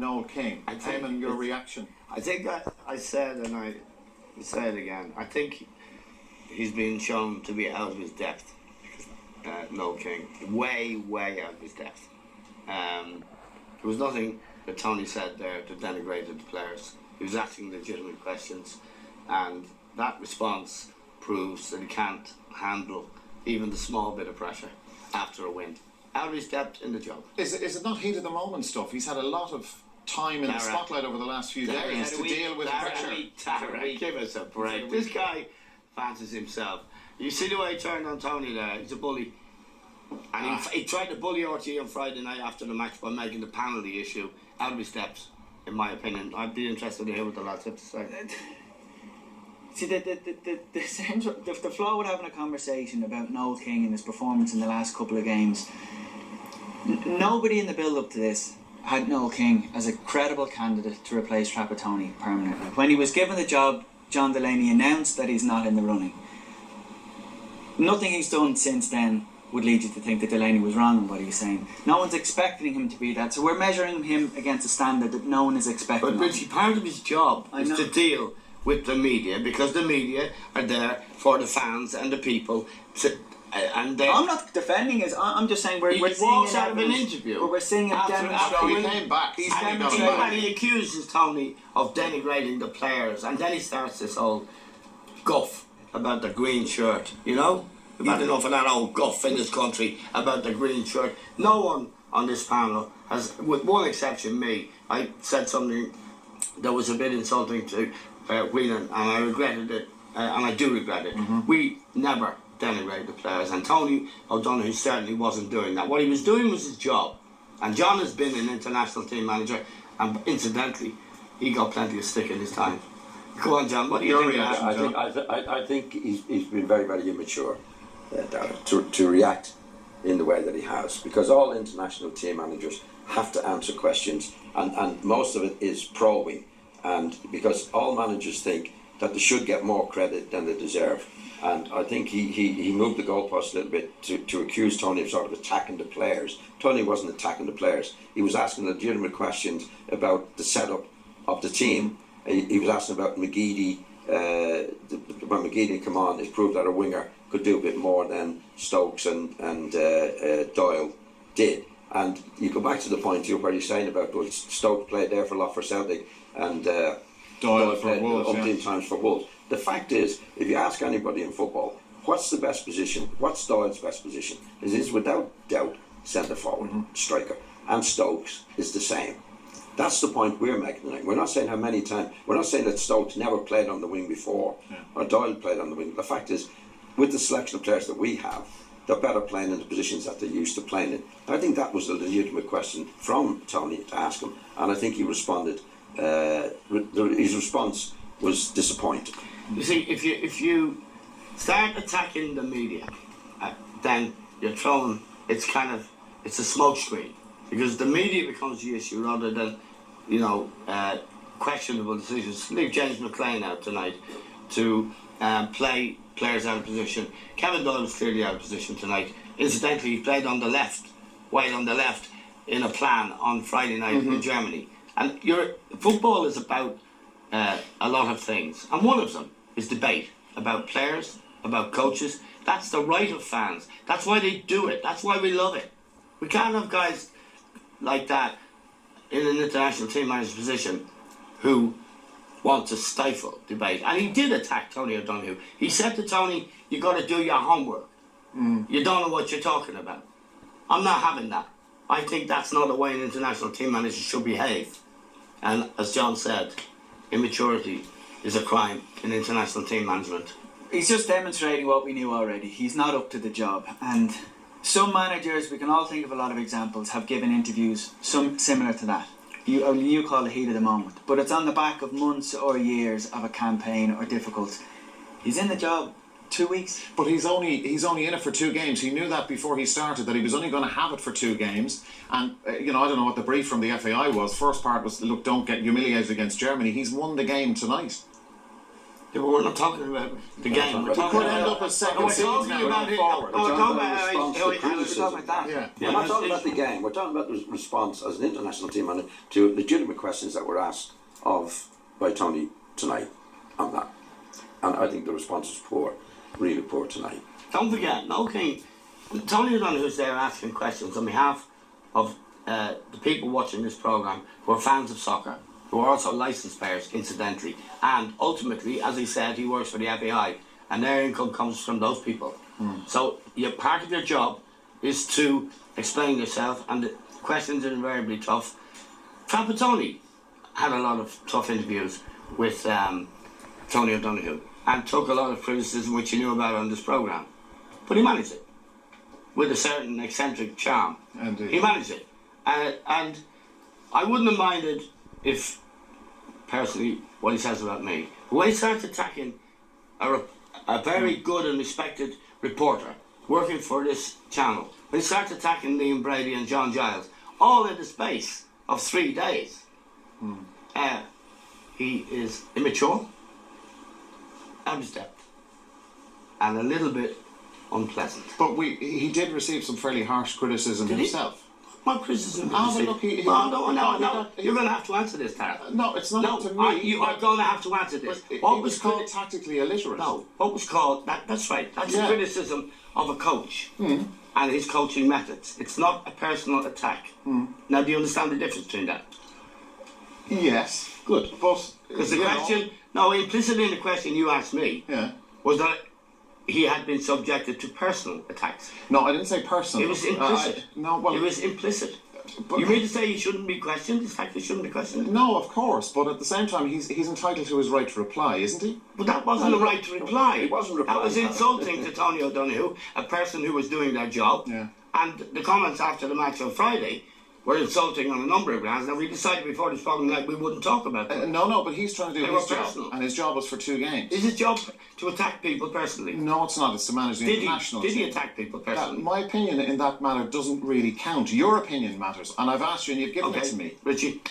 Noel King. Eamon, your reaction? I think I said, and I say it again, I think he's been shown to be out of his depth, Noel King. Way out of his depth. There was nothing that Tony said there to denigrate the players. He was asking legitimate questions, and that response proves that he can't handle even the small bit of pressure after a win. Out of his depth in the job. Is it not heat of the moment stuff? He's had a lot of time in the spotlight over the last few days to deal with pressure. Give us a break. This guy fancies himself. You see the way he turned on Tony there? He's a bully. And he tried to bully RT on Friday night after the match by making the penalty issue out of his depth, in my opinion. I'd be interested to hear what the lads have to say. See, the flow with having a conversation about Noel King and his performance in the last couple of games, nobody in the build-up to this had Noel King as a credible candidate to replace Trapattoni permanently. When he was given the job, John Delaney announced that he's not in the running. Nothing he's done since then would lead you to think that Delaney was wrong in what he was saying. No one's expecting him to be that, so we're measuring him against a standard that no one is expecting. But Richie, part of his job is to deal with the media, because the media are there for the fans and the people. I'm not defending it. I'm just saying we're seeing walks out of an interview. We're seeing it after he came back. He accuses Tony of denigrating the players, and then he starts this whole guff about the green shirt. You know, we've had enough of that old guff in this country about the green shirt. No one on this panel has, with one exception, me. I said something that was a bit insulting to Whelan, and I regretted it, and I do regret it. We never denigrate the players, and Tony O'Donoghue certainly wasn't doing that. What he was doing was his job, and John has been an international team manager, and incidentally, he got plenty of stick in his time. Go on, John. What do you think? I think he's been very immature, to react in the way that he has, because all international team managers have to answer questions, and most of it is probing, and because all managers think that they should get more credit than they deserve. And I think he moved the goalpost a little bit to accuse Tony of sort of attacking the players. Tony wasn't attacking the players. He was asking legitimate questions about the setup of the team. He was asking about McGeady. When McGeady came on, it proved that a winger could do a bit more than Stokes and Doyle did. And you go back to the point where you're saying about, well, Stokes played there for a lot for Celtic, and Doyle played umpteen times for Wolves. The fact is, if you ask anybody in football, what's the best position? What's Doyle's best position? It is without doubt centre forward, striker, and Stokes is the same. That's the point we're making. We're not saying how many times. We're not saying that Stokes never played on the wing before, or Doyle played on the wing. The fact is, with the selection of players that we have, they're better playing in the positions that they're used to playing in. I think that was a legitimate question from Tony to ask him, and I think he responded. His response was disappointing. You see, if you start attacking the media, then you're throwing, it's a smokescreen, because the media becomes the issue rather than, questionable decisions. Leave James McLean out tonight to play players out of position. Kevin Doyle was clearly out of position tonight. Incidentally, he played on the left, wide on the left, in a plan on Friday night in Germany. And football is about a lot of things, and one of them is debate about players, about coaches. That's the right of fans. That's why they do it. That's why we love it. We can't have guys like that in an international team manager's position who want to stifle debate. And he did attack Tony O'Donoghue. He said to Tony, you got to do your homework. You don't know what you're talking about. I'm not having that. I think that's not the way an international team manager should behave. And as John said, immaturity is a crime in international team management. He's just demonstrating what we knew already. He's not up to the job. And some managers, we can all think of a lot of examples, have given interviews similar to that. You call it heat of the moment. But it's on the back of months or years of a campaign or difficult. He's in the job 2 weeks. But he's only in it for 2 games. He knew that before he started, that he was only going to have it for 2 games. And I don't know what the brief from the FAI was. First part was, look, don't get humiliated against Germany. He's won the game tonight. Yeah, but we're not talking about the game. We're talking could end about. up as second We're seeds talking now about going it. forward. We're talking about response to criticism. that. Yeah. We're not talking about the game. We're talking about the response as an international team manager to legitimate questions that were asked by Tony tonight on that. And I think the response was poor, really poor tonight. Don't forget, Noel King, Tony O'Donoghue's there asking questions on behalf of the people watching this programme who are fans of soccer, who are also licensed players, incidentally, and ultimately, as he said, he works for the FBI, and their income comes from those people. So part of your job is to explain yourself, and the questions are invariably tough. Trapattoni had a lot of tough interviews with Tony O'Donoghue and took a lot of criticism, which you knew about on this programme. But he managed it with a certain eccentric charm. Indeed. He managed it. And I wouldn't have minded if, personally, what he says about me. But when he starts attacking a very good and respected reporter working for this channel, when he starts attacking Liam Brady and John Giles, all in the space of 3 days, he is immature, out of his depth, and a little bit unpleasant. But he did receive some fairly harsh criticism Did he? himself. My criticism. Well, look, No. You're going to have to answer this, Tara. No, it's not up to me. You are going to have to answer this. He was called tactically illiterate. No, what was called, that's right, that's a criticism of a coach and his coaching methods. It's not a personal attack. Now, do you understand the difference between that? Yes. Good. But Because the question, implicitly in the question you asked me, was that he had been subjected to personal attacks. No, I didn't say personal. It was implicit. It was implicit. But You mean to say he shouldn't be questioned? His tactics shouldn't be questioned? No, of course, but at the same time, he's entitled to his right to reply, isn't he? But that wasn't a right to reply. It wasn't replying. That was insulting to Tony O'Donoghue, a person who was doing their job. Yeah. And the comments after the match on Friday were insulting on a number of grounds. Now, we decided before this program that we wouldn't talk about them. No, but he's trying to do They his were job, personal. and his job was for 2 games. Is his job to attack people personally? No, it's not. It's to manage the international Did he team. attack people personally? My opinion in that matter doesn't really count. Your opinion matters, and I've asked you, and you've given it to me. Richie.